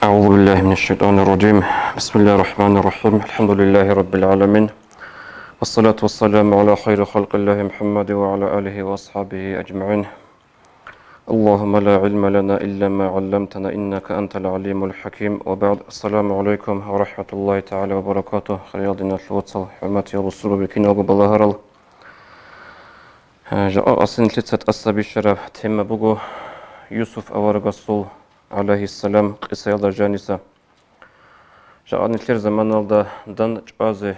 أعوذ بالله من الشيطان الرجيم. بسم الله الرحمن الرحيم. الحمد لله رب العالمين، والصلاة والسلام على خير خلق الله محمد وعلى آله وأصحابه أجمعين. اللهم لا علم لنا إلا ما علمتنا إنك أنت العليم الحكيم. وبعد، السلام عليكم ورحمة الله تعالى وبركاته. خيادنا الوصل حماتي الرسول بكين وبالله رل جاء أصلا تلتت أصابي الشرف تم بقو يوسف أورغسول عليه السلام قصة يلا جانسة جاء نتلر زمان الدا دان جوازي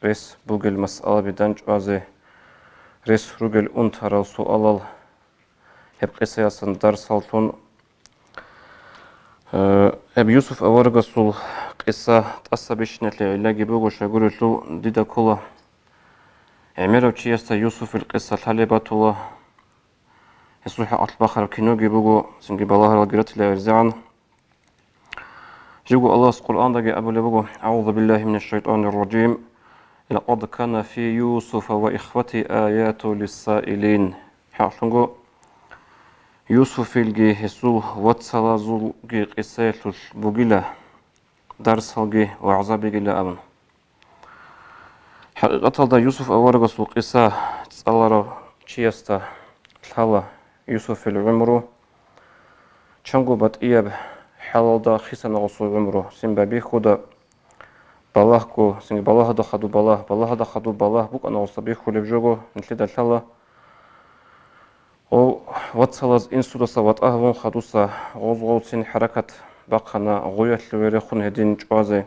ريس بوغل مسألة بدان جوازي ريس روغل انترال سؤال hep qisayasın ders altın hep Yusuf avargasul qissa tasabishnetle ilagi bogoşa gurulu dida kola Emir çiyasta Yusuf il qissa talibatullah يصلح أطباخر كينوجي بوجو سنجي بالله الجرت لا يرزعن جوجو الله القرآن دقي أبو لبوجو أعوذ بالله من الشيطان الرجيم لقد كان في يوسف وإخوته آيات للسائلين حاشنجو يوسف الجي هسول واتسلازول جي قصيتل بوجيلا درس الجي وعذابي جلا أبن حقيقة دا يوسف أورغسول قصة تسألرا تشيستا الحالة يوسف العمرو چنگو بات إياب حلال دا خيسان غصو عمرو سنبا بيخودا بالله كو سنگ بالله دا خدو بالله دا خدو بالله بوك أنا غصو بيخو لبجوغو نتلي دا الحالة او واتسالز إنسوداسا وات أهوان خدوسا غوزغو سن حركة باقانا غويات لوريخون هدين جوازي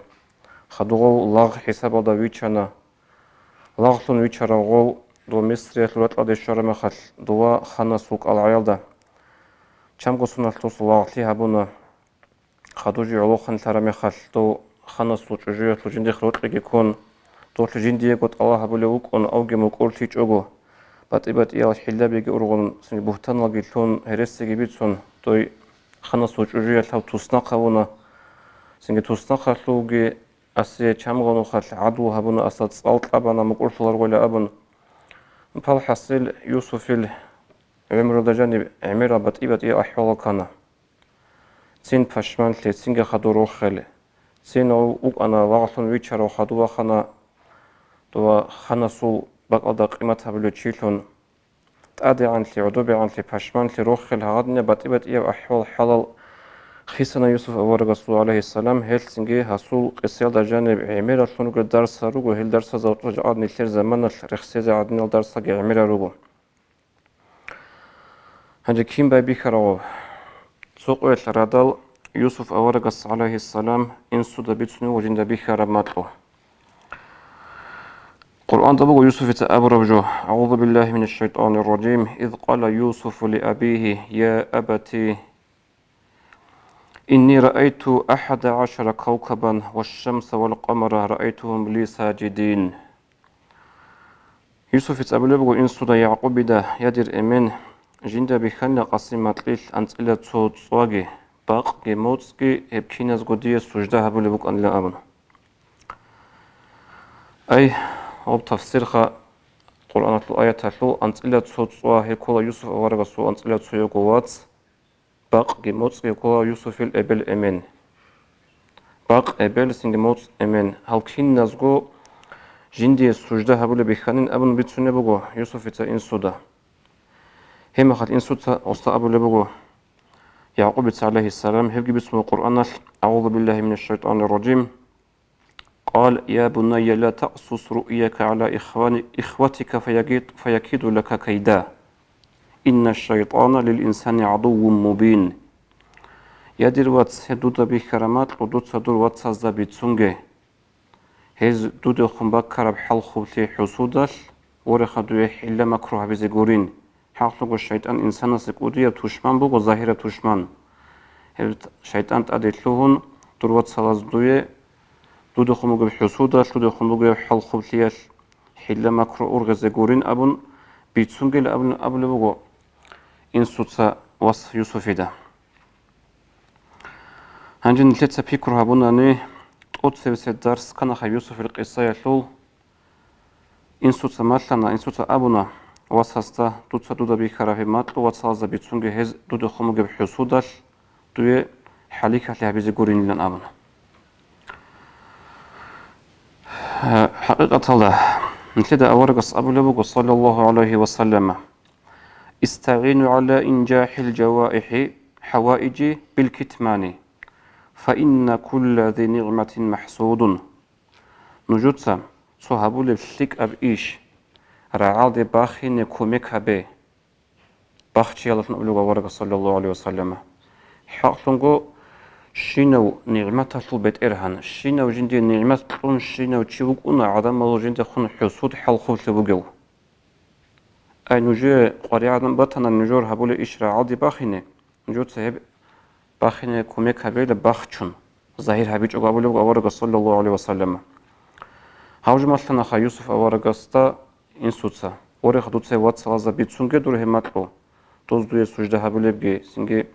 خدوغو لاغ حساب دا ويچانا لاغلون ويچارا غو دو مصريات لوات لدي شارما خل دوا خانا سوق العيالدا چامغو سونالتوس لاغلي هابونا خدوجي علوخن ترامي خل دو خانا سوق جوجيات لجندي خروتلي كون دو لجندي قط الله هابولي وكون اوغي مقولتي چوغو بات يال حلابي أورغون سني بوهتان لاجيتون هرسي بيتون توي خنا سوچ جوجيا تاو توسناقاونا سني توسناقالوغي اسي چامغونو خال عدو هابونا اسات صالط ابانا مقولتلار ولا ابن مبال حصيل يوسف عمر دجاني عميرا بات يا احوال كان سين پشمان لي سينغ خدورو خل سين اوق انا واغلون ويچارو خدوا خنا دو خنا سو بقى قيمة هبلو تشيلون تأدي عن لي عدوبي عن لي باشمان لي روخ الهادنيا بات إيه أحوال حلال خيسنا يوسف أورغسول عليه السلام هل سنجي هسول قصير دا جانب عميرة لونو درس روغو هل درس زوجو عادني لير زمان الرخصيز عادني الدرس عميرة روغو هنجي كيم باي بيخراو سوقو الرادال يوسف أورغس عليه السلام إنسو دا بيتسنو وجين دا بيخرا ماتلو القرآن تبغى يوسف تأبرجو أعوذ بالله من الشيطان الرجيم إذ قال يوسف لأبيه يا أبتي إني رأيت 11 كوكبا والشمس والقمر رأيتهم لي ساجدين يوسف تأبرجو إن صدا يعقوب دا يدير إمين جندا بخنا قسمت ليل أنت إلى صوت صواجي باقي موتسكي هبكيناز قدية سجدها بلبك أن لا أمن أي أو تفسير خا قرآن الآية تلو أنت إلا تصوت هي كولا يوسف أورغسو أنت إلا تصوير قوات باق جموت كولا يوسف الأبل أمين باق أبل سين جموت أمين هل كين نزغو جندي السجدة هبول بخانين أبن بتسنة بقو يوسف تا إنسودا هم خد إنسودا أستا أبول بقو يعقوب عليه السلام هبجي باسم القرآن أعوذ بالله من الشيطان الرجيم قال يا بني لا تقصص رؤيك على إخوتك فيكيد لك كيدا إن الشيطان للإنسان عدو مبين يدير واتس هدود بكرامات ودود صدور واتس بيتسونجي هز دود خنبك كرب حل خوتي حسودش ورخدو إلا مكروه بزيغورين حقلق الشيطان إنسان سكودية توشمان بو ظاهرة توشمان الشيطان تأديتلوهن دور واتس لازدوية دودو خموغ بحسودة دودو خموغ بحل خوتيش حلا مكرو أورغز غورين أبن بيتسونجل أبن بوغو إن سوتسا وصف يوسف دا هنجن نتلتسا بيكرو هابونا ني تقود سيبسي درس كان خا يوسف القصة يحلو إن سوتسا ماتلنا إن سوتسا أبونا وصفستا دوتسا دودا بيكرا في ماتلو وصفازا بيتسونجل هز دودو خموغ بحسودة دوية حالك لهبزي قرين لن أبن حقيقة الله نتلدى أورقص أبو لبق صلى الله عليه وسلم استعينوا على إنجاح الجوائح حوائج بالكتمان فإن كل ذي نعمة محسود نجوتسا صحابو لبسلك أب إيش رعاد باخين كوميك هبه باخشي الله نقول ورقة صلى الله عليه وسلم حقلنقو شينو نعمة البيت إرهان شينو جندي نعمة تلون شينو تشيوك أنا عدم الله جندي خون حسود حلقو تبوجو أي نجور قريعة بطنا نجور هبول إيش رعاد باخينه نجوت سهب باخينه كوميك هبه باخشون ظاهر هبيج أقابل ورقة صلى الله عليه وسلم هاوج مثلا خا يوسف ورقة إنسوتسا وري خدوتسا واتسا زبيت سونجي دور هماتلو توزدوية سجدة هبوليبجي سنجي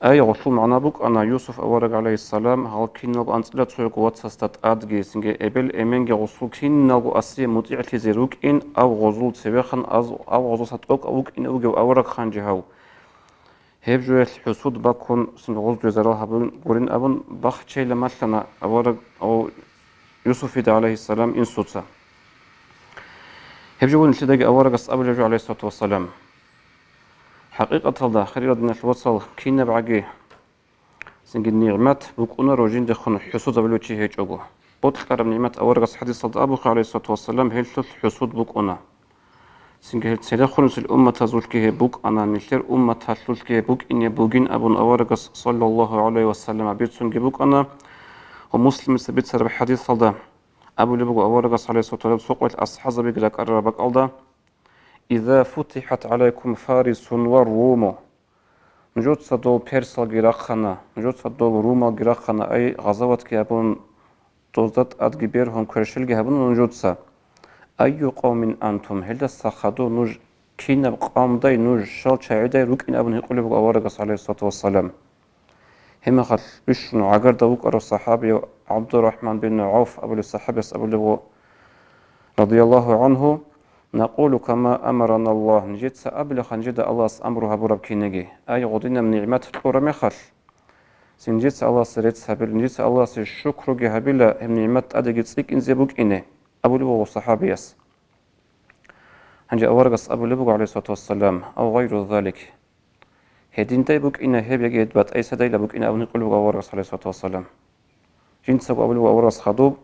أي غصو معنا بوك أنا يوسف أورق عليه السلام هل كينوغ أنتلا تسويق واتسا ستات آدجي سنجي إبل إمنجي غصو كينوغ أسي مطيعتي زيروك إن أو غزول تسويخن أو غزول ستوك أوك إن أوجو أورق خانجي هاو هيب جوية الحسود باكون سنجي غزدوية زرال هبولين قرين أبن باخشي لمثلا أورق أو يوسف عليه السلام إنسوتسا هيب جوية نتلدق أورق أصابل عليه الصلاة والسلام حقيقة الله خير ردنا الوصل كينا بعجي سنجد نعمات بكونا روجين دخون حسود بلوتشي هيج أجو بطل نعمات أورغس حديث صد أبو عليه الصلاة والسلام هل تل حسود بكونا سنجد سيدخون سل أمة تزولكيه بوك أنا نشتر أمة تزولكيه بوك إني بوجين أبو أورغس صلى الله عليه وسلم بيت سنجد بوك أنا ومسلم سبيت سر بحديث صدا أبو لبو أورغس عليه الصلاة والسلام سوق الأصحاب بيقلك أربك ألدا إذا فتحت عليكم فارس والروم نجود صدول بيرسال جراخنا نجود صدول روما جراخنا أي غزوات كيابون توزدت أدقبيرهم كرشل جهبون نجود صا أي قوم أنتم هل السخدو نج كين قام داي نج شال شعيداي روك إن أبن يقول بقى ورقص عليه الصلاة والسلام هم خل بشن عقر دوك أرو الصحابي عبد الرحمن بن عوف أبو الصحابي أبو رضي الله عنه نقول كما أمرنا الله نجد سأبلغ نجد الله أمرها برب كينجي أي غدنا من نعمة القرى مخل سنجد الله سريت سبيل نجد الله الشكر جهبلا هم نعمة أدق تصيك إن زبوك إنه أبو لبو الصحابيس هنجي أورقص أبو لبو عليه الصلاة والسلام أو غير ذلك هدين تيبوك إنه هيب يجد بات أي سداي لبوك إنه أبو نقول أورقص عليه الصلاة والسلام جنس أبو لبو أورقص خضوب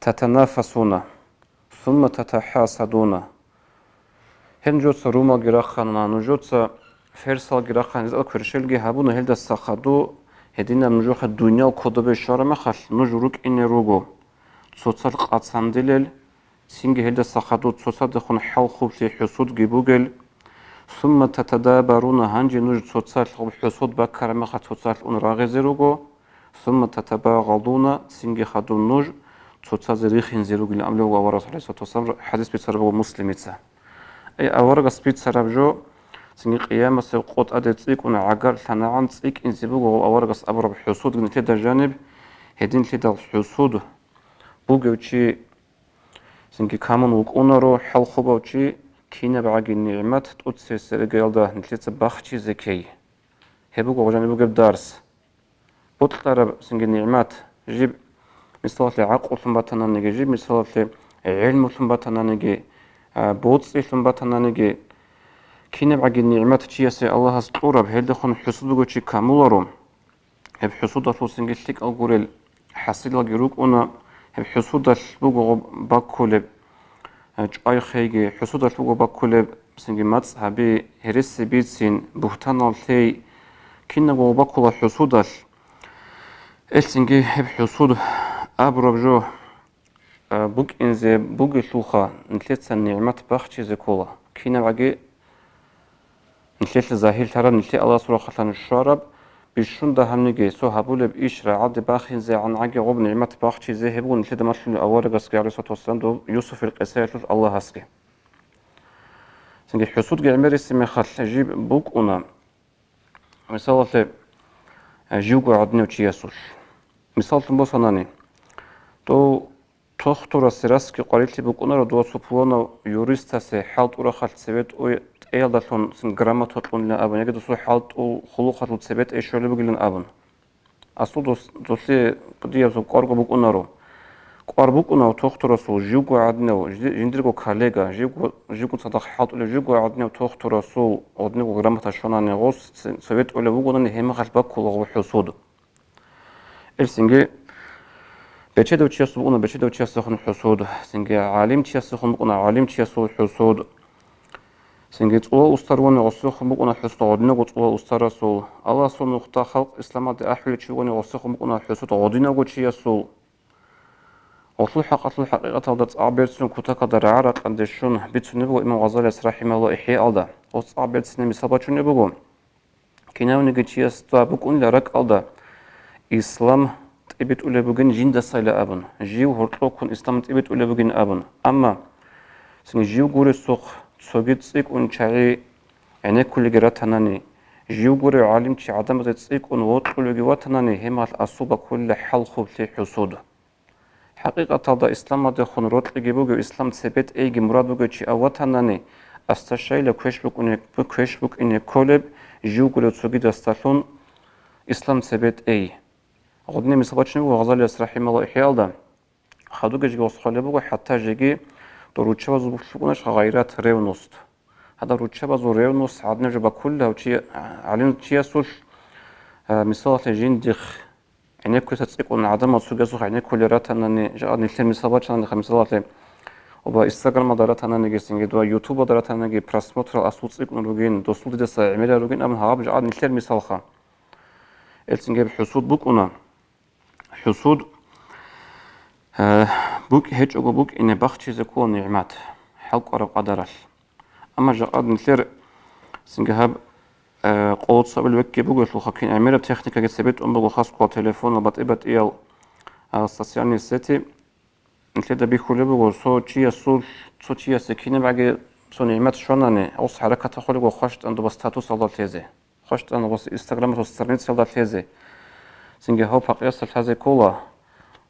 تتنافسون ثم تتحاسدون هن جوتس روما جراخنا نجوتس فرسال جراخنا إذا كرشل جهابون هلدا سخدو هدينا نجوخ الدنيا وكذب الشارع مخل نجروك إن روجو تصل قاتسان دليل سينج هلدا سخدو تصل دخون حال خوب في حسود جبوجل ثم تتدابرون هنجي نج تصل حسود بكر مخل تصل أن راغز روجو ثم تتباغضون سينج خدو نج تصل ريخين زيروج اللي عملوا وورث عليه الصلاة والسلام حديث بيتسرب مسلم يتسا أي أورغ سبيت سرب جو سنجي قيامة سقوط أدت سيك ونعجر ثناعن سيك إن زبوج أورغ أبرب حسود من تدا جانب هدين تدا حسود بوجوشي سنجي كامن وكونرو حل خبوشي كينا بعجي النعمات تقصي سرقال ده نتلت بخشي زكي هبوج وجانب بوجب دارس بطلب سنجي النعمات جيب مثال عقل ثمبتنا نجي جيب مثال علم ثمبتنا نجي بوتصي ثمبتنا نجي كينا بعجي النعمات تشيسي الله سطورة بهيدا خون حسود وشي كامولارو هب حسود أطلو سنجلتك أقول حصيل الجروك أنا هب حسود أطلو باكل جاي خيجي حسود أطلو باكل سنجي ماتس هبي هرس بيتسين بهتان الثي كينا باكل حسود سنجي هب حسود أبرب جو بوك إنزي بوك لوخا نتلت النعمات بخشي زكولا كينا بعجي نتلت الزاهيل ترى نتلت الله سبحانه وتعالى الشرب بيشون ده هم نجي سو هبول بإشرا عد باخين زي عن عجي غب نعمات بخشي زي هبون نتلت مثل أورق أسكي عليه الصلاة والسلام دو يوسف القساية الله أسكي سنجي حسود جعمر اسمي خل جيب بوك أنا مثال جيوكو عدني وشي يسول مثال تنبوصناني تو تختور السراسكي قريتلي بكونا ردوا سبوانا يوريستا سي حالت أورا خالت سبيت أو эялдалун син грамототлун абын эгер су халт хулухатлу цебет эшөлөбүгүлүн абын асу досли подиязу корго букунару Quarbukuna toxturasul jugu adnev jindirgo kollega jugu sadak halt ule jugu adnev toxturasul odnev gramata shonane gos sovet ule bugunan hema khalba kulu husud elsinge bechedo chiasu una bechedo chiasu khun husud singe alim chiasu khun una alim chiasu husud singe tsuwa ustarwani osu khun una husud odnev tsuwa ustarasul Allah sunu khta khalq islamat ahli chugani osu khun una husud odnev chiasu أصل حقيقة هذا تعبيرتنا كتاكا عرق عند الشون بتنبغو إمام غزالي رحمه الله إحياء هذا وتعبيرتنا مسابات نبغو كنا نجي استابقون لرك هذا إسلام تبيت ولا بجن جند سايل أبن جيو هرطوكن إسلام تبيت ولا بجن أبن أما سنجيو جوري سوق سوجت سيك ونشاري يعني كل جرات هناني جيو جوري عالم شي عدم زيت سيك ونوط كل جوات هناني هم الأصوبة كل حل خوب في حصود حقيقة هذا إسلام هذا خنرات لجيبوجو إسلام ثبت أي مراد بوجو شيء أوتانني استشاي لكويشبوك إني كولب جوجل تسوقي دستالون إسلام ثبت أي غدني مسباتشني وغزالي رحمه الله إحياء ده خدوجي جي وصخلي بوجو حتى جيجي دروتشة وزبوشلونش غيرات ريونوست هذا روتشة وزوريونوست عدنا جبا كلها وشي علين شيء سوش مثال جين دخ يعني كنت تسيقون عدم تسوقسو يعني كل راتنا جاء نلتم مسابقة أنا خمسة وبا إنستغرام دارتنا نجسين جدوا يوتيوب دارتنا نجي براسموتر أصوات تسيقون روجين دوسول ديسا عملا روجين أمن هاب جاء نلتم مسابقة إلتنجيب حسود بوكونا حسود بوك هيج أو بوك إن بخشي زكون نعمات حلق أرب قدرش أما جاء نلتر سنجهاب قوت صابل وكي بوجو خاكين عميرة تكنيكا جسبت بوجو خاص قوة تليفون وبطيبت إيال ستاسيوني سيتي نتلدا بيخولي بوجو سو تشيا سكينة باقي سو نعمات شوناني أوس حركة تخولي بوجو خشت عندو بس تاتوس على تيزي خشت عندو بس إنستغرام وسترنيت على تيزي سنجي هو بقياس الحازي كولا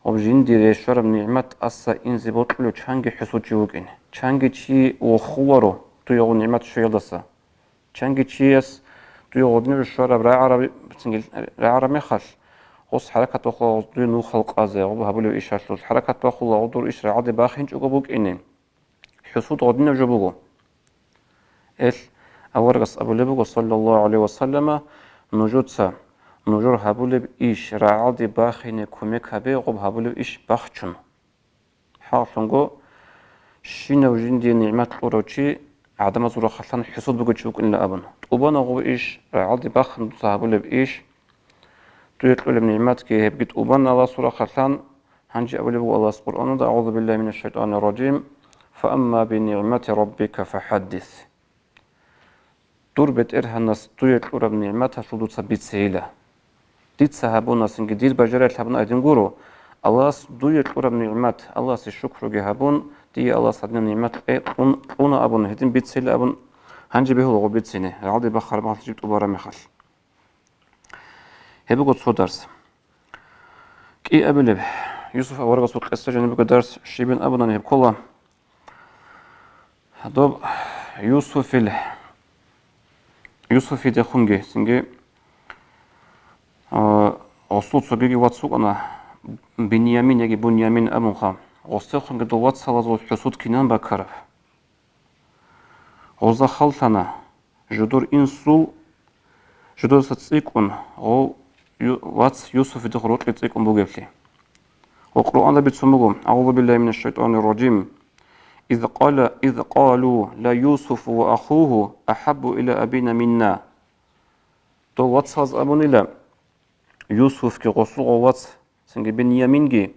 وبجين ديري شرب نعمات أسا إنزي بوطلو تشانجي حسو جيوغين تشانجي تشي وخورو تيغو نعمات شويلدسا تشانجي تشيس تيغودني الشرب راعرمي خل قص حركة أخرى دون خلق أزا وبهبلو إيش هالوز حركة أخرى عضور إيش عادي باخين جوجوك إني حسود غدنا جوجو إيش أورجس أبو لبو صلى الله عليه وسلم نجودسا نجور هبلو إيش عادي باخين كوميك هبي وبهبلو إيش باخشون حاصلنجو شينا وجندي نعمات أوروتشي عدم زورا خلان حسود بوجوك إلا أبن وبنا غو إيش عادي باخن صاحبو إيش تريد علم نعمات كي هبجت وبنا الله سورة خلان هنجي أولي بو الله القرآن ده أعوذ بالله من الشيطان الرجيم فأما بنعمة ربك فحدث دور بيت إرهنس تريد علم نعمات شدو تثبت سهيلة ديت سهبونا سنجي ديت بجرات لبنا أدين قولو الله دويت علم نعمات الله سيشكر جهابون دي الله صدنا نعمات أنا أبون هدين بيت سهيلة أبون هنجي به لغو بيت سنة عادي بخار ما تجيب أبارا مخال هبقى تصو درس كي أبلب يوسف أورغا سوق قصة جانبقى درس شيبين أبنا نهب كله دوب يوسف دي خونجي سنجي أصول صبيغي واتسوق أنا بنيامين يجي بنيامين أبن خام أصول خونجي دو واتسالازو حسود كنان بكرف غوزا خلطنا جدور إنسول جدور ستسيقون غو واتس يوسف دي خروط لتسيقون بوغيفلي وقرآن بتسمغم أعوذ بالله من الشيطان الرجيم إذ قالوا لا يوسف وأخوه أحب إلى أبينا منا تو واتس هاز أبون إلى يوسف كي غصو واتس سنجي بنيامين جي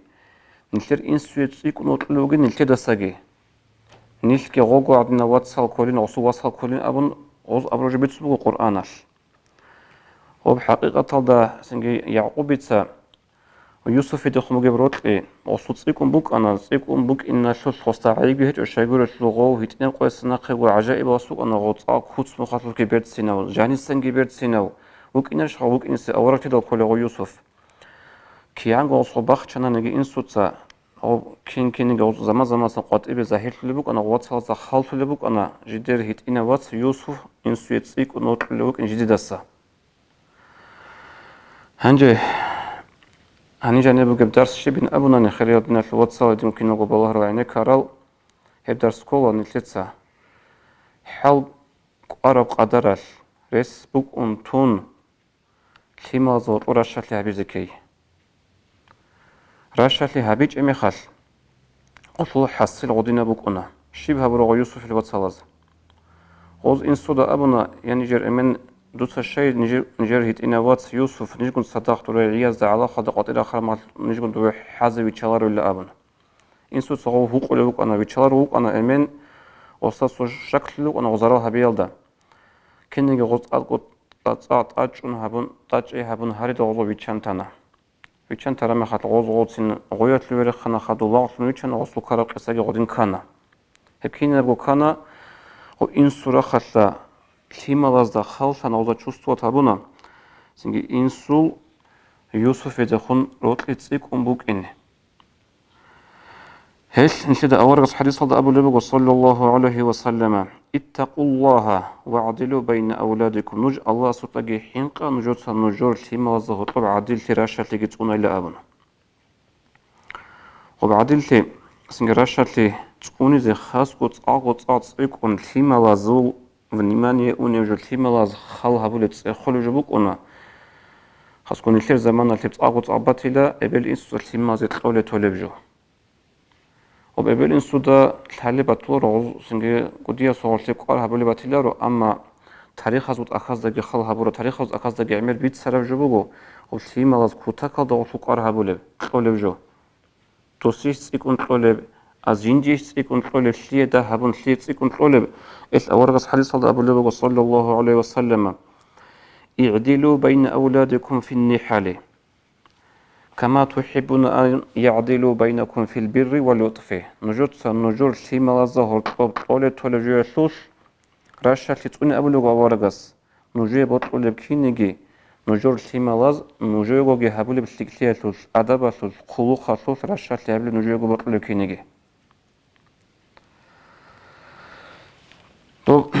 نلتر إنسو يتسيقون وطلوغي نلتر دساجي نلتر كي غوغو عدنا واتس هالكولين غصو واتس هالكولين أبون غوز أبروج بتسمغو قرآنش وبحقيقة هذا سنجي يعقوب يتسا ويوسف يدخل مجبروت إيه وصوت سيكون بوك أنا سيكون بوك إن شو خستعيق هيك وشايقول اللغة هيتين قوس نقي وعجائب وسوق أنا غطاء خوت مخاطر كبيرت سيناو جاني سن كبيرت سيناو بوك إن شو بوك إن سأورك تدل كل يوسف كيان قوس بخ شنا نجي إن صوت كين زمان قطعي زهير لبوك أنا واتس خالف لبوك أنا جدير هيت إنا واتس يوسف إن سويتسيك ونوت لبوك إن جديد السا هني جانبو جب درس شي بين أبونا نخلي بنا في الواتس اللي ممكن نقول بالله رعينا كارل هب درس كولا نتلتسا حل أرب قدرش رس بوك أنتون كيما زور ورشة لهبيزكي رشة لهبيج إمي خال قلت حصل غدينا بوك أنا شبه برو يوسف الواتس غوز إن صدا أبونا يعني جر إمن دوت الشيء نجر هيت إنا واتس يوسف نجكن صداق تروي عياز على خدقات إلى آخر ما نجكن تروي حازي ويتشالر ولا أبونا إن صد صغو هوق ولا هوق أنا ويتشالر هوق أنا إمن وصل شكل أنا غزارها بيلدا كنني غوز أقط أجون هبون تاج هبون هاري غوز ويتشانتنا ويتشانتنا ما خد غوزين غويات لوري خنا خدو لاغ ويتشان غوز لكارق إساقي غودين كانا هبكين نبغو كانا وإن صورة خلا كلمة خالص أنا وضع чувство табуна سنجي إنسول يوسف يدخون روتلي تسيك بوك إني هل نشد أورغس حديث صلى أبو لبق صلى الله عليه وسلم اتقوا الله وعدلوا بين أولادكم نج الله سطلقي حينقا نجوت نجور كلمة طب عدل تراشة لقيتون إلى أبونا وبعدل تي سنجي راشة تقوني زي خاص قط تسيك كلمة لازول внимание унежил тималаз хал хабулец холу жубук она хаскони лер замана лепц агуц абатила эбел инсус тимаз этлоле толебжо об эбел инсуда талибатур синге гудия соолсе қар хабуле батиларо амма тарих азут ахаздаги хал хабуро тарих аз ахаздаги эмер бит сарав жубуго об тималаз кутакал да осу қар хабуле толебжо тосис икун толеб أزينجيس يكون شيء ده هبون شيء يكون أورغس حديث صلى أبو صلى الله عليه وسلم اعدلوا بين أولادكم في النحال كما تحبون أن يعدلوا بينكم في البر واللطف نجور شيء ما ظهر طول تولجوا شوش راشة تتقون أبو أورغس نجور بطول بكينيجي نجور شيء ما لاز نجور جه هبول بسكتية شوش أدب شوش خلوق شوش راشة هبول نجور بطول بكينيجي تو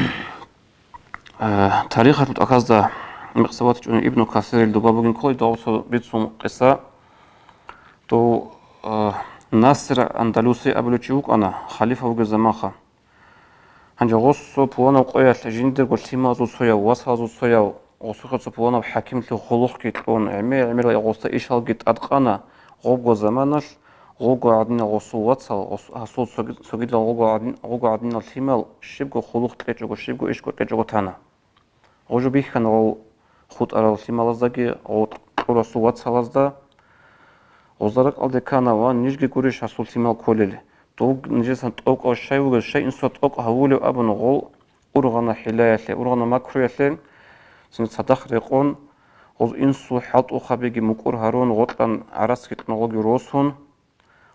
تاريخ متأكد مقصوات ابن كثير الدبابين كل دوسو بيتسون قصة تو ناصر أندلسي أبلوتشوك أنا خليفة وجه زمانها هنجا غصو بوانا وقوية جندر قلت ما زو صويا وصها زو صويا غصو بوانا وحاكم له خلوق كيتون عمير غصو إيشال جيت أدقانا غوغو زمانش غوغو عدنا غصو واتسال هسول سوغيد غوغو عدنا الحمال شبغو خلوق تكيجو شبغو إيشكو تكيجو تانا غوجو بيخان غو خود أرال الحمال ازداقي غو تقرسو واتسال ازدا غوزارق алде кана ва нижги гуриш хасул тимал колели дог нижесан ток ошай уга шай инсо ток хавуле абун гол ургана хилаятле ургана макруятле син садах рекон гол инсу хат ухабеги мукур харон готлан араскит ноги росун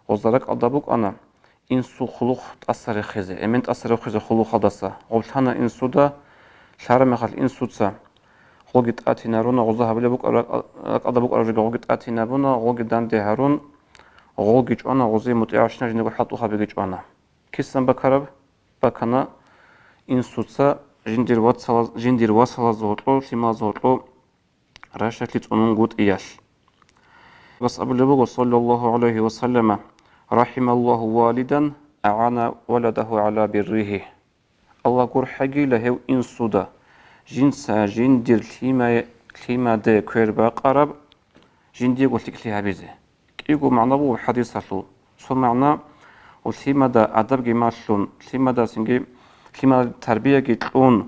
غوزارق алдабук ана инсу хулух тасари хизе эмент тасари хизе хулух хадаса гол тана инсуда шармахал инсуца غوجت آتينا رونا غوزها بلبوك أقدبوك أرجع غوجت آتينا بونا غوجت دان دهارون غوجت أنا غوزي متعشنا جنبو حطوها بيجت أنا كيسان بكرب بكنا إن سوتسا جندير وصل زورو شما زورو راشتلت أنون قوت إياش بس أبو لبوك صلى الله عليه وسلم رحم الله والدا أعان ولده على بره الله قر حقي له إن سودا جنسا جندير كلمة ده كيربا قرب جندي قلت كليها بيزه كيقول معنا بو حديث هلو سو معنا والكلمة ده أدب جماشلون كلمة ده سنجي كلمة تربية جتون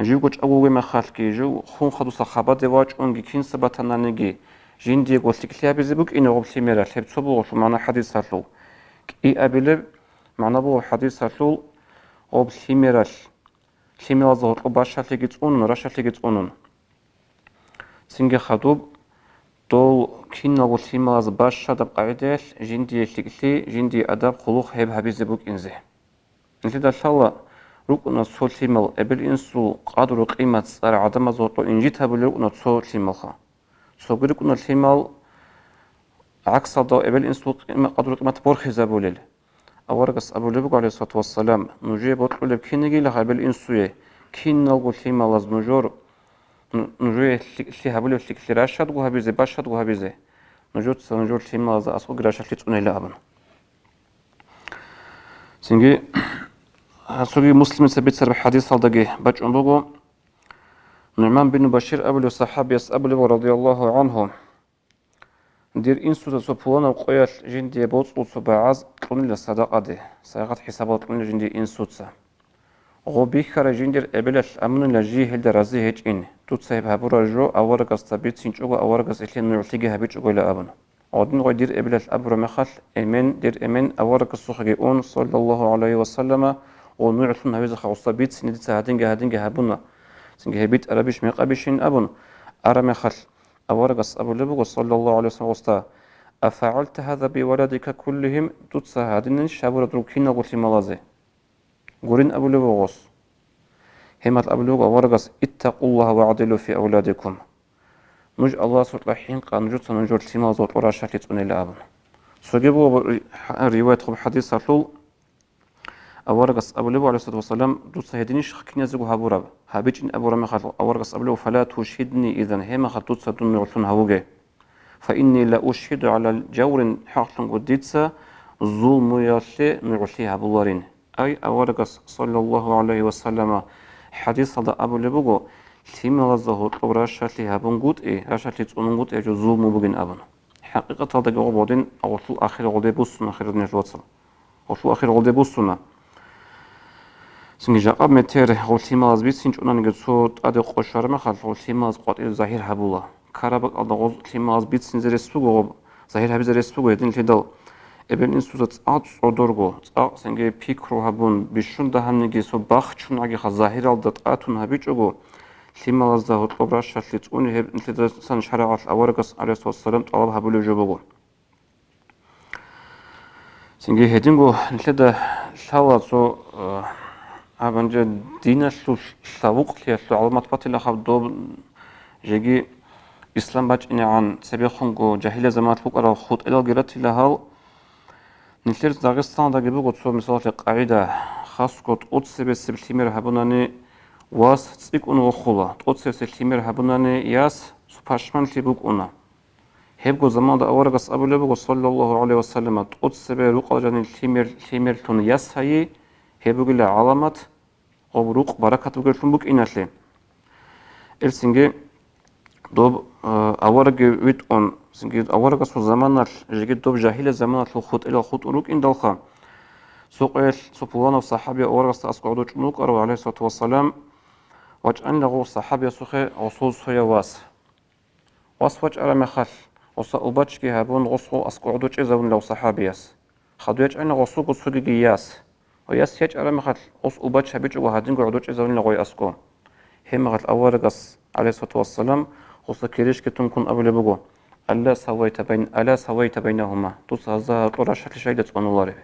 جو قلت أول ما خالكي جو خون خدو صحابة دواج أنجي كين سبتنا نجي جندي قلت كليها بيزه بوك إنه قبل كلمة لحب صبو شو معنا حديث هلو إيه أبلب معنا بو حديث هلو قبل كلمة كلمة ظهر باشا تيجتونن راشا تيجتونن سنجي خدوب دول كنا قول كلمة باشا دب قاعدة جندي تيجتي جندي أدب خلوق هب هبيز بوك إنزه نتيجة الله ركنا صول كلمة قبل إنسو قادر قيمة صار عدم ظهر إنجيت هبل ركنا صول كلمة خا صغير كنا كلمة عكس هذا إبل إنسو ما قدر ما تبرخ زبولل أورقس أبو لبق عليه الصلاة والسلام نجيب وطلب كينجي لها إبل إنسوية كين نقول لما لازم نجور نجوي اللي هبولي اللي راشد وهبيزه باشد وهبيزه نجود سنجور لما لازم أسوق راشد اللي تقولي لابن سنجي سوي مسلم سبيت سر بحديث هذا باج أنبوغو نعمان بن بشير أبو الصحابي أبو رضي الله عنه دير إنسو تسوبونا وقيل جندي بوت وصباعز تقول للصداقة دي سيغات حسابات تقول جندي إنسو تسا غوبي خرجين دير أبلش أمن لجيه هل رازي هيج إن توت سايب هبورا جو أورغس تبيت سينجوغو أورغس إلين نعطيقي هبيج أقول أبن عودين غوي دير أبلش أبرو مخل إمن دير إمن أورغس سوخي أون صلى الله عليه وسلم ونعطون هبيز خاصة بيت سندي هادينجا هبونا سنجي هبيت أرابيش ميقابيشين أبن أرمخل أورغس أبو لبغ صلى الله عليه وسلم أفعلت هذا بولدك كلهم تتسا هادين شابورة دروكين غوتي ملازي قرين أبو لبغوس همت أبو لبغ أورغس اتقوا الله وعدلوا في أولادكم نج الله سوط لحين قان نجوت سنجور تيمازوت وراشا تتوني لأبن سوجيبو رواية خب حديث ساتلول أورغس أبو لبغ عليه الصلاة والسلام تتسا هادينش خكين يزيقو هابورا هابيج إن أبو رمخل أورغس أبو لبغ فلا تشهدني إذن هما خطوتسا دون نعطون هاوغي فإني لا أشهد على الجور حقل قديتسا ظلم يالي نعطيها بولارين أي أورغس صلى الله عليه وسلم حديث هذا أبو لبغو ثم لزهو راشا لها بنقود إيه راشا تتونقود إيه جو ظلم بغين أبن حقيقة هذا جو بعدين أوصل آخر غلدي بوسنا خير نجواتل أوصل آخر غلدي بوسنا سنجي جاقب متر غلتي ماز بيت سنج أنا نجد صوت أدي قشار مخال غلتي ماز قاتل ظاهر هبولا كاربك الله غلتي ماز بيت سنج رسبوغو ظاهر هبز رسبوغو يدين لدل ابن إنسو تتعاد صدورغو تتعاد سنجي بيكرو هبون بيشون دهن نجي سو باخشون عجي خا ظاهر الدت آتون هبيجوغو لما لازده طبراشا تلتوني هب انتدى سن شرعات الأورغس عليه الصلاة والسلام طلب هبولو جوبوغو سنجي هدينغو نتدى شالا سو أبنجا دينا سو ساوق ليا سو علامات باتلا خاب دوب جيجي إسلام باج إني عن سبيخونغو جاهلة زمات فوق أرى خود إلى جرات لهال نتلرز داغستان دا جبوغو تسو مثال قاعدة خاص كوت أوت سبي سبتيمير هبوناني واس تسيك أنو خلا أوت سبي سبتيمير هبوناني ياس سباشمان تبوك أنا هبغو زمان دا أورغس أبو لبغو صلى الله عليه وسلم أوت سبي روق جاني تيمير تون ياس هاي هبغو لا علامات أو روق بركة بغير بوك إناتلي إلسنجي دوب أورغ ويت أون سنجد أورغ سو زمانات جيجي دوب جاهلة زمانات لو خود إلى خود أروك إن دلخا سوقيل سوبوان الصحابي أورغ سأسقعدو جنوك أرو عليه الصلاة والسلام وجأن لغو صحابي سوخي وصول سويا واس وجأ أرمخل وصأوباتشكي هابون غصو أسقعدو جزاون لو صحابياس خدو يجأن غصو قصو جياس وياس يجأ أرمخل وصأوباتش هبيج وهادين قعدو جزاون لغو يأسكو همغل أورغ عليه الصلاة والسلام خصوصا كيريش كتون كن أبو لبغو ألا سويت بينهما تصهزا قراشة شيدة ونولاره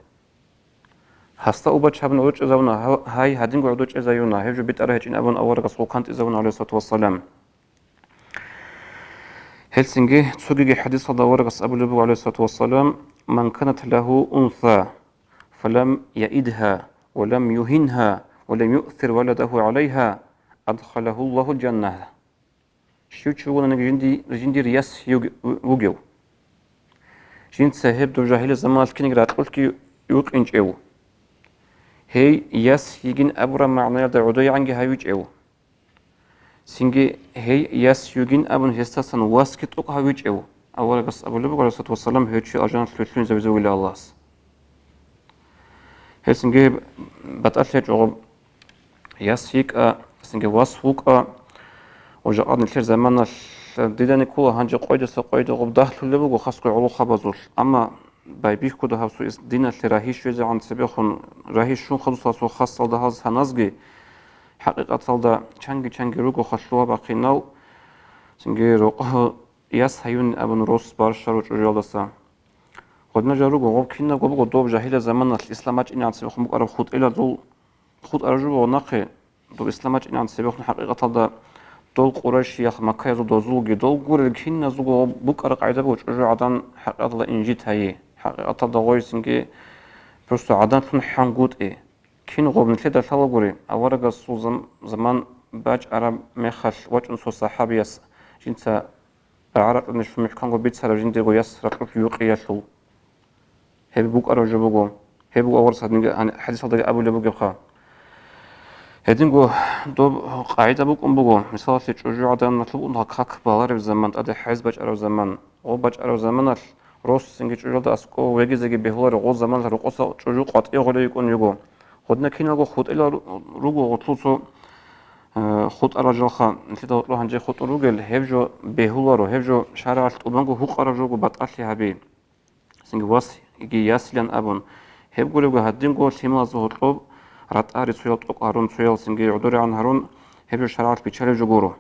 هستا أوباتش هبن عدوش إزاونا هاي هادين عدوش إزايونا هيجو بيت أرهجين أبون أورغ سوقانت إزاونا عليه الصلاة والسلام هلسنجي تسوغي حديث صدى ورغس أبو لبغو عليه الصلاة والسلام من كانت له أنثى فلم يئدها ولم يهنها ولم يؤثر ولده عليها أدخله الله الجنة شو تشوفون أنا جندي رياس يوجو جند سهب دو جاهل الزمان كني قرأت قلت كي يوق إنج أو هي ياس يجين أبورا معناه دا عدوي عنك هايوج أو سينجي هي ياس يجين أبون هستاسن واسكت أق هايوج أو أول بس أبو لبغ عليه الصلاة والسلام هيتشي أجان ثلاثين زوجو إلى الله هي سينجي بتأثر عقب ياس يك سينجي واسفوق وجاءنا الكثير زمان ديداني كولا هنجي قايدة سقايدة وبداه لبغو خاصكو علو خبزول أما بايبيك كده هاسو إس دينا اللي راهيش يزي عن سبيخون راهيش شون خلصا سو خاصة ده هاز هنازجي حقيقة ده چنگي روغو خشلوها باقيناو سنجي روغو ياس هيون أبن روس بارشا روش رجالسا قدنا جاروغو غوب كينا غوبغو دوب جاهلة زمان الإسلامات إني عن سبيخون بقرب خود إلا دول خود أرجو ونقي دوب إسلامات إني عن سبيخون حقيقة ده دول قريش يخ مكة يزو دوزوجي دول قول الكين نزوجو بكرة قاعدة بوش أجو عدن حقيقة الله إنجيت هاي حقيقة الله غويسنجي برستو عدن تون حنقود إيه كين غوب نتلدا ثلا قولي أورق الصو زمان باج عرب مخل وجه نصو صحابيس جنتا عرب نش في محكم بيت سر جندي غو يسر يوقي يسو هبي بوك أرو جبوغو هبي بوك أورس هاد حديث هذا أبو لبوك يبخا هدينغو دو قاعدة بوك بوغو مثال تجوجو عدن نطلب أنها كاك بالار بزمان أدي حيز باج أرو زمان أو باج أرو زمان روس سنجي تجوجو دا أسكو ويجي زي بهولار غو زمان لرقصة تجوجو قطعي غولي يكون يغو خدنا كينا غو خود إلا روغو غطلوصو خود أرجو خان نتيجة روح نجي خود روجل هفجو بهولارو هفجو شارع الطبانجو هوق أرجو بطأتي هبي سنجي واس يجي ياسلان أبون هبقول يقول هدينجو تيما زهطلب رات أري سويل تقارون سويل سنجي عدوري عن هارون هبجو شارع بيشاري جبورو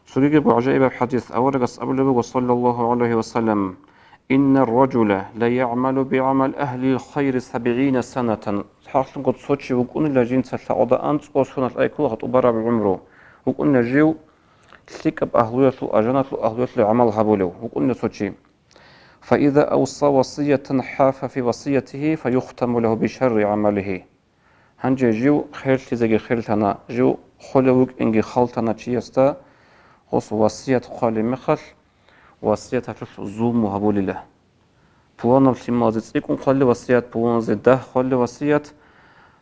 سوري بعجائب الحديث أورجس أبو لبو صلى الله عليه وسلم إن الرجل لا يعمل بعمل أهل الخير 70 سنة حاصل قد صوتشي وكون لاجين تسعودا أنت وصونا الأيكول هتبرع بعمره وكون جيو تلك أهلية أجنة أهلية العمل هبولو وكون صوتشي فإذا أوصى وصية حاف في وصيته فيختم له بشر عمله هنجي جيو خير تزجي خير تنا جو خلوك إنجي خلطنا تشيستا خص وصية خالي مخل وصية تفلس زوم هبول الله بوانا بسيمازي تسيكون خالي وصية بوانا زده خالي وصية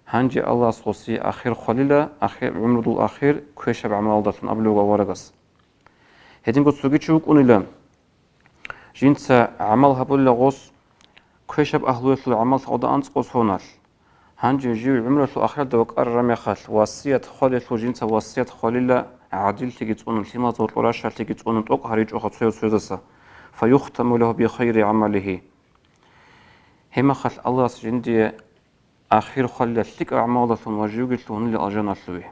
هنجي الله صوصي أخير خليلة أخير عمر دول أخير كويش بعمل داتن أبلغ ورقص هدين قد سوقي تشوك أنيلا جنس عمل هبول لغوص كويش بأهلوية العمل تعود أنت قوس هونال هنجي جيو عمر الأخير دوك أرمي خال وصية خالي جنس وصية خليلة عادل تيجي تقول التماس والقراشة تيجي تقول توق هريج أخذ سوي سويدسا فيختم له بخير عمله هما خل الله سجندي آخر خل لك أعمال وجوج تون لأجنة لوي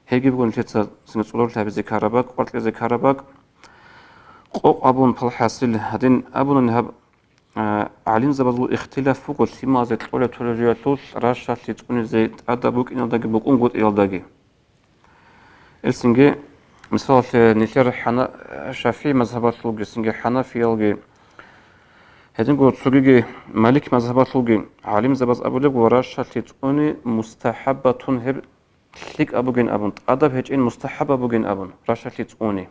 هيجي بقول تيتا سنتقول لها بذكربك قلت لذكربك قو أبون بالحاصل هدين أبون نهب علين زبادو اختلاف فوق التماس تقول تولجياتوس راشة تقول زي أدبك إن داقي بقول قد إل داقي السنجي مثال نثير حنا شافعي مذهبات لوجي سنجي حنفي يلجي هذين قلت سوجي مالك مذهبات لوجي عالم زباز أبو لب وراشة تتوني مستحبة هب لك أبو جين أبون أدب هجين مستحبة أبو جين أبون راشة تتوني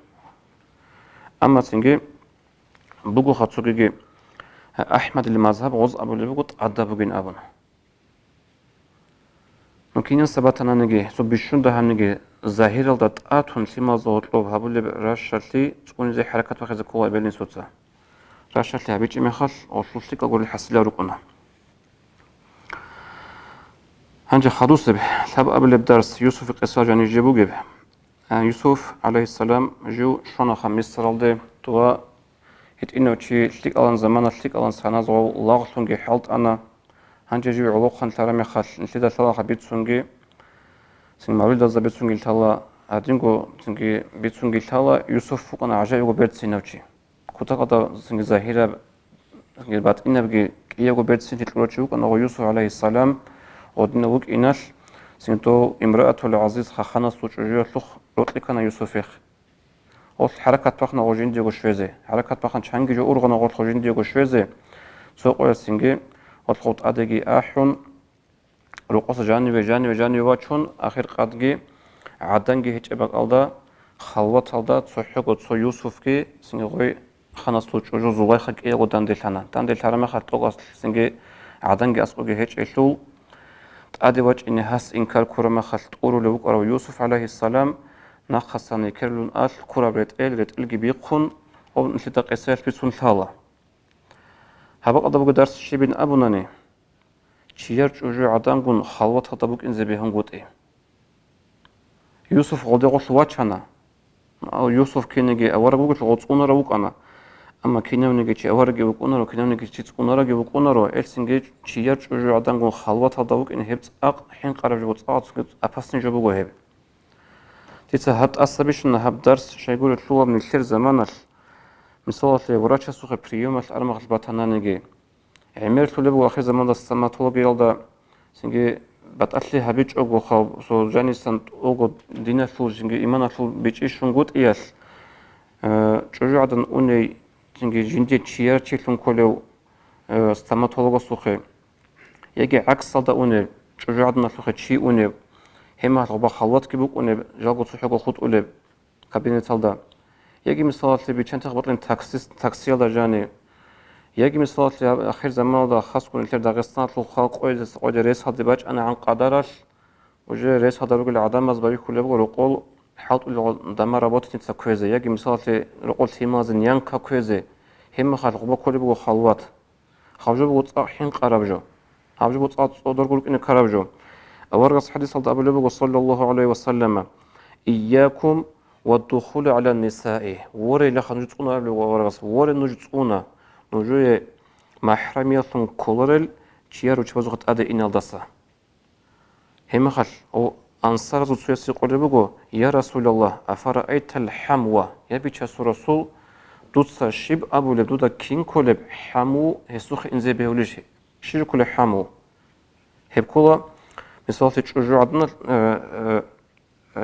أما سنجي بقول خاطسوجي أحمد اللي مذهب غوز أبو لب قلت أدب جين أبون ممكن ينسبتنا نجي سو بيشون ده نجي ظاهر الدات آتون سيما زوطلوب هبولي راشلتي تكون زي حركات وخزي قوة بيلين سوتسا راشلتي هبيج إميخال وصلتك أقول الحسلة ركونا هنجي خدوس به ثاب قبل بدرس يوسف قصة جاني جيبو جيب يوسف عليه السلام جو شونا خميس سرالدي توا هيت إنو تشي تلك ألان زمانا تلك ألان سانا زغو لاغتونجي حالت أنا هنجي جو علوقا ترامي خال نتيدا ثلاثة بيتسونجي سن مولد از بيتسونجي تالا أدينغو سنجي بيتسونجي تالا يوسف فوقنا عجائب بيرت سينوتشي كوتاقدا سنجي ظاهرة سنجي بات إنا بجي كياغو بيرت سين تلوتشي وكنا يوسف عليه السلام ودنا وك إناش سنتو امرأة العزيز خخانا سوچوجيو تلوخ روتلي كان يوسف أو حركة بخنا غوجين ديغو شويزي حركة بخنا چانجي جو أورغنا غوجين ديغو شويزي سوق سنجي وتخوت أدقي أحون رقص جاني واتشون آخر قادقي عدنجي هيج أبق ألدا خلوات ألدا تصحيق وتصو يوسف كي سنجي خانس توجو زوغي خلق إيغو داندل تارما خلطوغ أصل سنجي عدنجي أسقوغي هيج إلو تأدي واج إني هاس إنكار كورما خلط أورو لوك أرو يوسف عليه السلام ناقصاني كرلون أصل كورا بريت إلجي بيقون أو نشيطة قيسير بيسون ثالة هبق أدبق درس شبين أبوناني چیار چوجو عدانگون خلوت هتا بوک انزه بهون گوت ای يوسف غودي غوش واتشانا أو يوسف كينيجي أورا بوك غوت أونرا بوك أنا أما كينيونيجي تي أورا جيبوك أونرا كينيونيجي تي أونرا جيبوك أونرا إلسنجي چیار چوجو عدانگون خلوت هتا بوك إن هبت أق حين قرب جوت أعطس أباستن جو بوك هب تيتا هبت أصبيش إن هب درس شايقول تلوه من الخير زمانش مثال لي وراتش سوخ بريوم الأرمغ الباتانانيجي عمرت لبو آخر زمان دا ستماتولوجي يلدا سنجي баталли хабич ого хав со жанисан ого динаслу жинге иманаслу бичи шунгут иял чужадан уней жинге жинде чияр чилун колев стоматологосухе яги аксалда уней чужадан аслухе чи уней хема роба халват кибук уней жалго сухего хут улей кабинет алда яги мисал бичантах батлин таксиялда жани яги мисал ахир заманда хас кун илтер Дагестан лу халк ойде рейс хади бач ана ан qadarаш уже рейс хада бигул адам аз баби куле бигул рукол حاط دما رباطة تكويزة يجي مثال رقول تيماز نيان كويزة هم خلق بكل بقول خلوات خرجوا بقول حين قربجو خرجوا بقول صدر قولك إن قربجو أورغس حديث صلى الله عليه وسلم إياكم والدخول على النساء وري لخنجتونا ورغس وري نجتونا نجوي محرمية كولرل شيار وشبزوخت أدي إن الدسا هم خل أو أنصار رسول قربو يا رسول الله أفرأيت الحموة يبي تشسو رسول دوتسا شيب أبو لبدودا كين كولب حمو هسوخ إنزي بيوليش شير كل حمو هب كولا مثال تشجو عدنا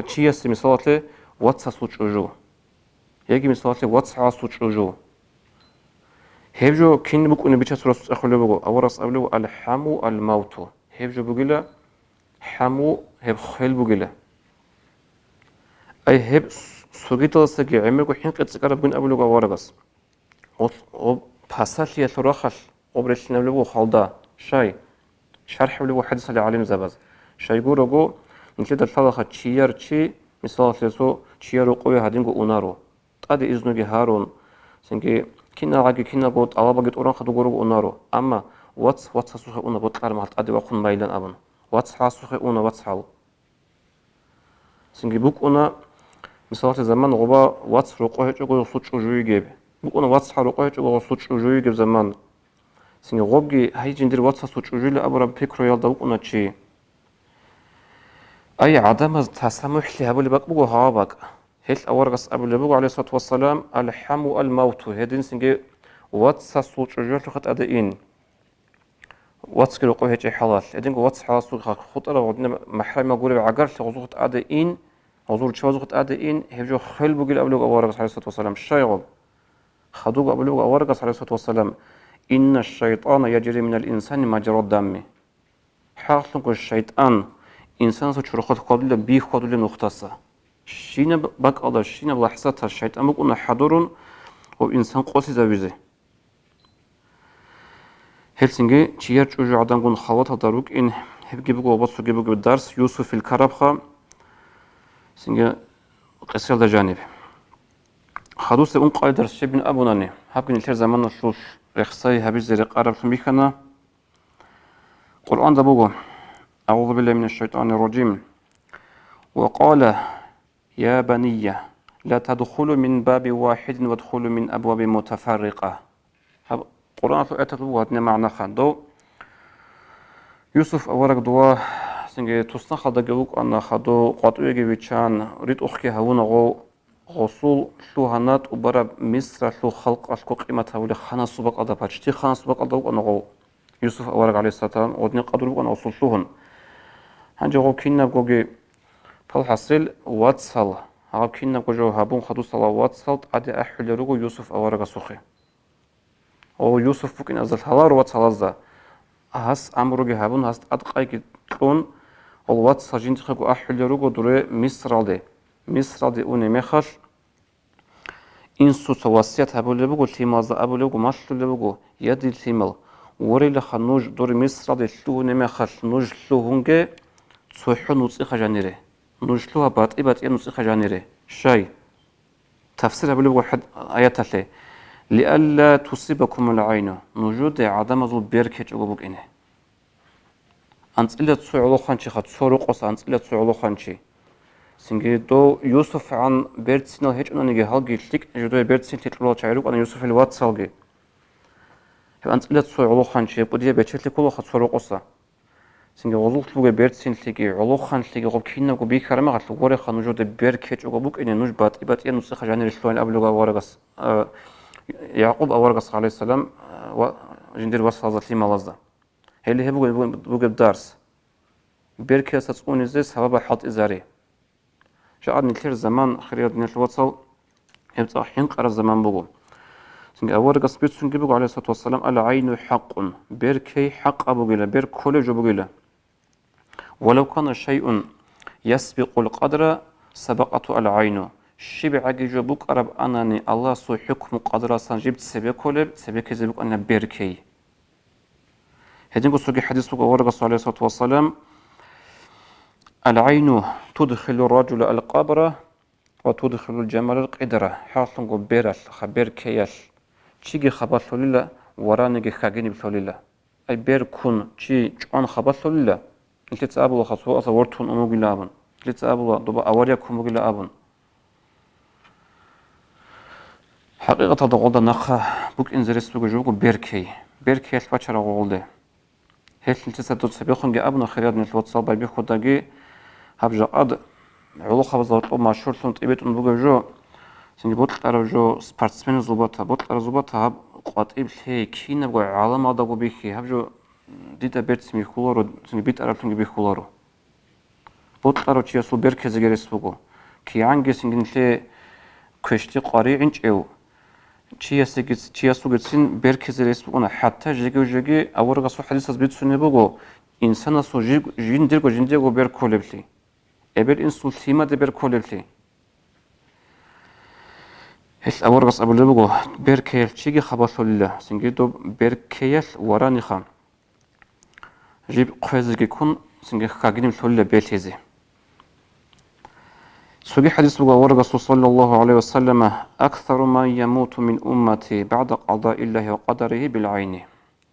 تشيس مثال واتس سوتشجو يجي مثال واتس سوتشجو هبجو كين بكون بيتشسو رسول أخلبو أورس أبلو الحمو الموتو هبجو بقولا حمو هب خيل بقوله أي هب سوغيتو سجى عمرك حين قد سكر بين أبو لغة ورقص أو بحثت لي ثراخل قبرش نبلغو خالدا شاي شرح بلغو حدث لعالم زبز شاي يقولوا نكيد الفضخة تشير تشي مثال لسو تشير قوي هادينغو أونارو تادي إذنوغي هارون سنجي كنا عاجي كنا قوت أوابا قد أوران خدو قروغ أونارو أما واتس سوخي أونا بطلع مالت أدي وقون مايلان أبن واتس حاسوخي أونا واتس حاو سنجي بوك أونا مثال زمان غبا واتس رقوه جوجو سوتشو جويجيب بوك أونا واتس حرقوه جوجو سوتشو جويجيب زمان سنجي غبجي هاي جندير واتس سوتشو جويل أبرا بيكرو يالدا بوك أونا تشي أي عدم تسامح لي هبولي باك بوكو هاباك هيل أورغس أبولي بوكو عليه الصلاة والسلام الحمو الموت هيدين سنجي واتس سوتشو جويل تخط أدئين واتس كي رقوه جي حلال هيدين واتس حلال سوتشو خطرة ودنا محرم أقولي بعقر تغزوخت أدئين حضور شوازوخت أدئين هيجو خيل بقول أبلغ أورغس عليه الصلاة والسلام الشيغل خدوق أبلغ أورغس عليه الصلاة والسلام إن الشيطان يجري من الإنسان مجرى الدم حاصلك الشيطان إنسان سوتشرخت قبل بيخ قبل نقطة شين بق الله شين بلحظة الشيطان بقول حضور وإنسان قاسي زوجه هلسنجي تشير جوجو عدم قن خوات داروك إن هبجي بقول بس جي بقول درس يوسف الكربخة سنجا قصير ده جانب خدوس اون قايدر شبن ابوناني هابكن التر زمان الشوش رخصي هبيز زي قرب سميخنا قرآن ده بوغو أعوذ بالله من الشيطان الرجيم وقال يا بني لا تدخلوا من باب واحد وادخلوا من أبواب متفرقة قرآن أتلو هاتنا معنا خاندو يوسف أورك دوا سنجي توسنا خدا جوك أنا خدو قطعي جبيتشان ريت أخكي هونا غسول شو هنات وبرا مصر شو خلق أشكو قيمة هولي خنا سبق أدا باتشتي خنا سبق أدا أنا غو يوسف أورك عليه السلام ودني قدر أنا وصل شوهن هنجي غو كنا بقولي فالحصيل واتسال هاو كنا بقولي هابون خدو صلا واتسال أدي أحل رجو يوسف أورك سخي أو يوسف بكين أزل هلار واتسال أزا هاس أمرو هابون هاس أدقائك كون الوات سجين تخيقو أحل يروغو دوري مصر دي أوني مخش إنسو سواسيات هابو لبغو تيمازا أبو لبغو ماشلو لبغو يدي التيمال وري لخا نوج دوري مصر دي تلوهني مخش نوج تلوهنجي تسوحو نوصيخ جانيري نوج تلوها بات نوصيخ جانيري شاي تفسير أبو لبغو حد آيات اللي لألا تصيبكم العين نوجود عدم ذو بيركج أبوك إنه أنتقلت سعلو خانشي خد سورقوس أنتقلت سعلو خانشي سنجي دو يوسف عن بيرتسينو هيج أنا نيجي هالجي تلك جدو بيرتسين تطلع شعيروك أنا يوسف الوات سالجي أنتقلت سعلو خانشي بدي بيتشتلي كله خد سورقوسا سنجي غلط لوجي بيرتسين تلقي علو خانش تلقي غب كينا غبي كرمه قتل وري خان وجود بيركج أبوك إنه نوج بات نص خجاني رشلون أبلغ ورقص يعقوب أورقص عليه السلام وجندير وصل هذا لي مالزدا هل هي بوجب دارس بركة ستكون زي سبب حط إزاري شعر نتلر زمان خريط نتلوصل يبقى حين قرر الزمان بقو سنجي أول قصبيت سنجي بقو عليه الصلاة والسلام العين حق بركي حق أبو قيلة بر كل جو قيلة ولو كان شيء يسبق القدر سبقته العين شبع جو بك أرب أنني الله سو حكم قدر سنجبت سبيكولب سبيك زبك أنا بركي هدين قصوكي حديث بقو أول قصة عليه الصلاة والسلام العين تدخل الرجل القبر وتدخل الجمال القدرة حاصل بيرل خبير كيال تيجي خبر لله ورانيجي خاجيني بلله أي بير كون تي جان خبر لله أنت تقابل خصوصا صورتون أموجي لابن أنت تقابل دبا أوريا كموجي لابن حقيقة هذا غدا نخا بوك إنزرس بوك جوجو بيركي الفاتشة غولده هل أنت تسدد سبيخون جا أبنا خيرات من الواتساب بيخود دقي هبجا قد علو خبزات أو مشهور ثم تبيت أن بوجو جو سنجي بوت أرجو سبارتسمن زوباتها بوت أرزوباتها هب قاطئ بلي كي نبغى عالم هذا جو بيخي هبجو ديتا بيت سمي خلارو سنجي بيت أرتونجي بيخلارو بوت أرو تياسو بيركي زجرس بوجو كي عنجي سنجي نتلي كشتي قاري عنج أو تياسو جتسين بيركي زجرس بوجو حتى جيجي أورغا سو حديث بيت سني بوجو إنسان سو جين ديرجو بيركولي بلي أبل إنسان ثيما ده بيركولي بلي هل أورغس أبو لبغو بيركيل تيجي خبصو لله سنجدو بيركيل وراني خان جيب قوزي كون سنجي خاجين لله بيتيزي سوغي حديث بغو أورغس صلى الله عليه وسلم أكثر ما يموت من أمتي بعد قضاء الله وقدره بالعين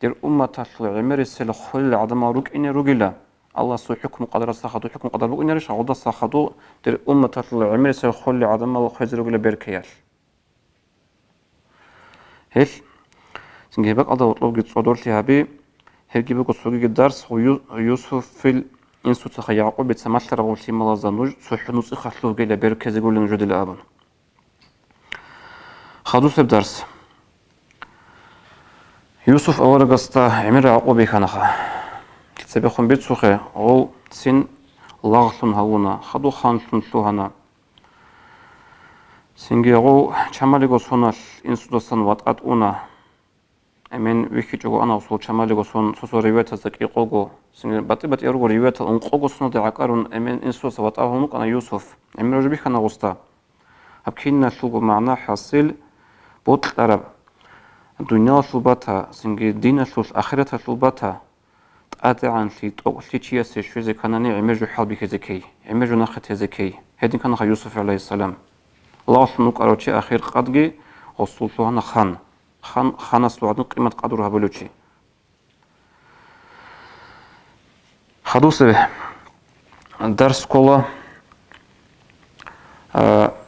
دير أمة العمر السلخل عدم روك إني روغيلا الله سو حكم قدر ساخدو حكم قدر بو إني رش عوضا ساخدو دير أمة العمر السلخل عدم وخيز روغيلا بيركيل هل سنجي بق أضا وطلب جد صدور تهابي هل جيبك وصوغي الدرس يوسف في الإنسو تخي يعقوب بتسمال ترغول تيم الله زنوج سوحنوس إخلوه جيلا بيركز يقول لنجود الآبن خادوس بدرس يوسف أول قصة عمر يعقوبي كانخا تسبيخون بيت سوخي أو سن لاغلون هاونا خادو خانلون تلوهانا سنجي أو شمالي سونال إنسو دستان واتقات أونا أمين ويكي جوغو أنا وصول شمالي سون سوسو ريويتا زكي قوغو سنجي باتي أرغو ريويتا أنقوغو سونا دي عقارون أمين إنسو سوات أهونوك أنا يوسف أمين رجبي خانا غستا هبكينا شلوغو معنا حاصل بوت العرب الدنيا شلوباتا سنجي دينا شلوش آخرتا شلوباتا تقاتي عن لي تقوغ لي تياسي شوزي كاناني عميرجو حالبي كزكي عميرجو ناخت هزكي هيدين كان يوسف عليه السلام الله سنوك أروتي أخير قدقي وصول لهنا خان أصلو قيمة قدرها بلوتي خدوسة درس كله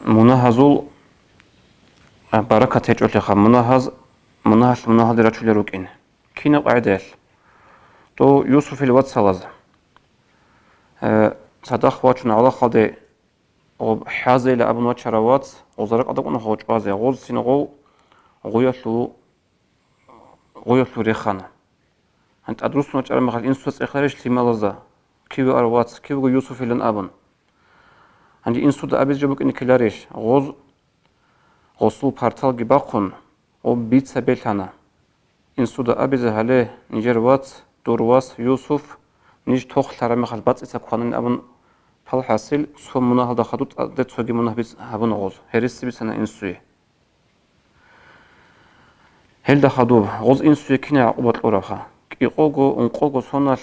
مناهزول بركة تجول لخا مناهز رجل روكين كينا قاعدة تو يوسف الواد سلاز صدق واتشنا على خدي وحازي لأبن واتشروات وزرق أدقنا خوش بازي غوز سينغو غويتلو ريخانا أنت أدرس نوع أرمى خال إنسوس إخراج لمالزا كيو أروات كيو يوسف لن أبن عندي إنسو دا أبيز جبوك إني كلاريش غوصل بارتال جباقون أو بيت سبيلتانا إنسو دا أبيز هالي نيجروات دورواس يوسف نيج توخ ترمى خال بات إسا قوانين أبن فالحاصل سو مناهل دا خدوت أدت سوغي مناه بيز هبن غوز هرسي بيسانا إنسوي هل دا خدوب غوز إنسوي كينا عقوبات أوراخا يقوغو انقوغو صنال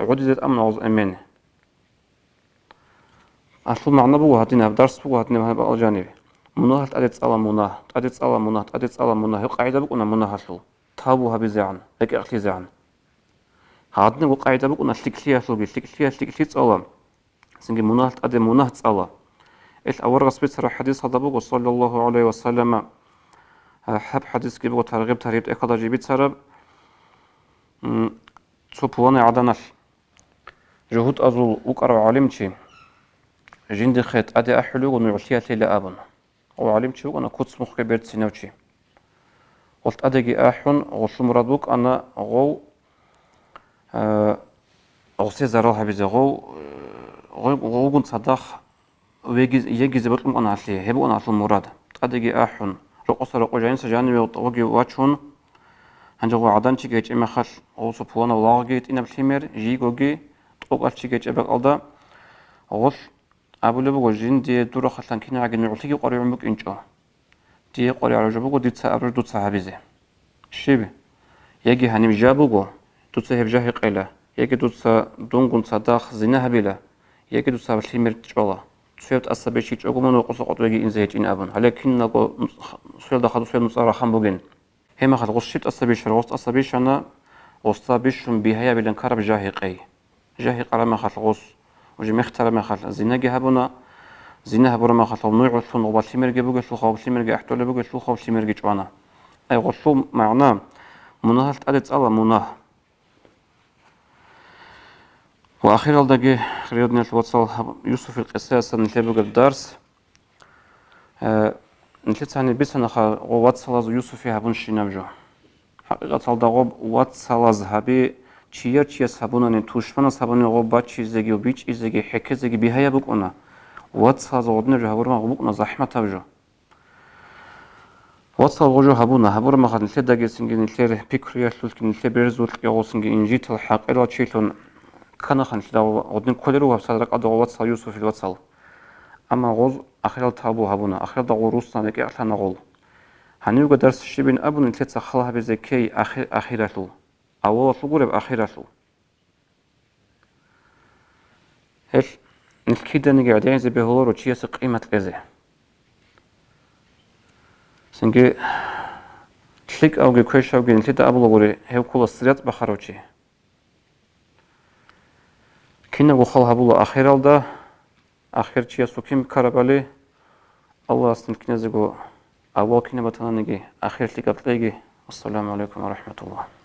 عددت أمن غوز أمين أصل معنى بو هاتينا بدرس بو هاتينا بقى الجانبي مناه تأدت على مناه قاعدة بقونا مناه شو تابوها بزعن لك أخلي زعن هاتنا وقاعدة بقونا تكلية شو تكلية تسألا سنجي مناه تأدي مناه تسألا إيش أول رسبت سر حديث هذا بقول صلى الله عليه وسلم حب حديث كي بقول ترغيب إكذا جيبت سرب سوبواني عدناش جهود أزول وقرأ علمتي جندي خيط أدي أحلو ونعطيها لي أبن وعلمتي وأنا كنت مخبرت سنوتي قلت أدي أحن وشو مرادوك أنا غو غسي زرال هبيزه غوغون صداخ ويجي يجي زبطلم أنا عليه هبو أنا على المراد قديجي أحون رقص رقوجين سجاني وطوجي واتشون هنجوا عدن تيجي إما خل أو سبحانه ولاجيت إن بتمر جيجوجي طوق تيجي أبغى ألدا غش أبو لبو جين دي دورة خلنا كنا عجن نعطيه قريب عمك إنجا دي قريب على جبوجو دي تسأبر دو تسحبيزه شيب يجي هنيم جابوجو دو تسحب جاهي قيله يجي دو تس دونغون صداخ زينها بيله يجي دو تسحب التمر تجوا سويت أصلا شيء أقوم نقص قطوة إنزاج إن أبن لكن نقول سويت دخلوا سويت مصارع خمبوجين هما خد غشيت أصلا شروط أصلا أنا وصابيشهم بهاي بلن كرب جاهي قرا ما خد غص وجميع اختار ما خد زينة هبنا زينة هبنا ما خد نوع ثون وبالتمر جبوج شو خاو بالتمر جا احتول بوج شو خاو بالتمر جا جوانا أي غشوا معنا مناهلت أدت الله مناه وأخيرا دقي خريطنا الوصل يوسف القصاص نتابع الدرس نتلتعني بس أنا واتسالاز يوسف هبون شينامجو حقيقة الدغوب واتسالاز هبي تشير هبونا نتوشفنا هبوني غوب باتشي زجي وبيتش إزجي حكي زجي بهاي بقونا واتسالاز غدنا جو هبور ما بقونا زحمة تبجو واتسال غجو هبور ما خد نتلا دقي سنجي نتلا بيكريا شلوك نتلا بيرزول يغو سنجي إنجيت الحق إلا تشيلون كان خنتلا غدنا كلرو هبصادرك أدغو واتسال يوسف الواتسال أما غوز أخيرا تابو هبونا أخيرا دغو روسنا لكي أحلنا غول هنيوغا درس الشبين أبو نتلت خلها بزكي أخيراتو أول فقورب أخيراتو هل نتكيدا نجي عدين زي بهولور وشيس قيمة كذا سنجي تلك أوجي كويش أوجي نتلت أبو لغوري هيو كل السريات بخاروشي كنا وخلها بولو أخيرال دا أخير شيسو كيم كاربالي الله أصلا كنا زيقو أول كنا بطنا نجي أخير تلك أبتليجي والسلام عليكم ورحمة الله